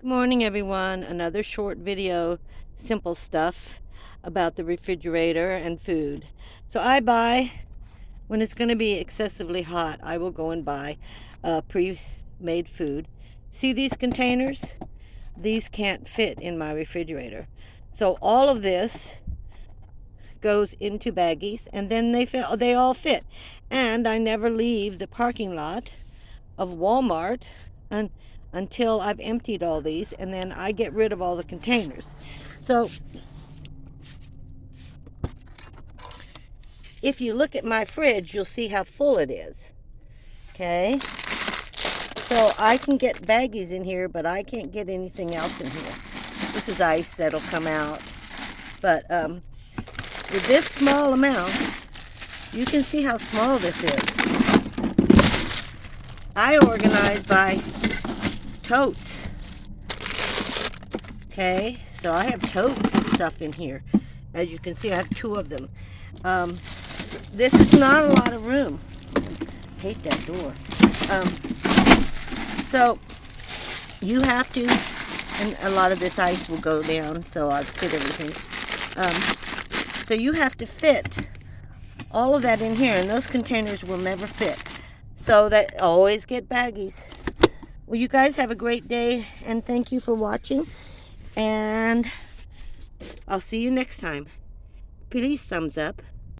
Morning everyone. Another short video, simple stuff about the refrigerator and food. So I buy, when it's going to be excessively hot, I will go and buy pre-made food. See these containers? These can't fit in my refrigerator. So all of this goes into baggies and then they all fit. And I never leave the parking lot of Walmart until I've emptied all these, and then I get rid of all the containers. So if you look at my fridge, you'll see how full it is. Okay, so I can get baggies in here, but I can't get anything else in here. This is ice that'll come out, but with this small amount, you can see how small this is. I organize by totes. Okay, so I have totes of stuff in here. As you can see, I have 2 of them. This is not a lot of room. I hate that door. So you have to, and a lot of this ice will go down, so I'll fit everything. So you have to fit all of that in here, and those containers will never fit. So that always get baggies. Well, you guys have a great day, and thank you for watching, and I'll see you next time. Please thumbs up.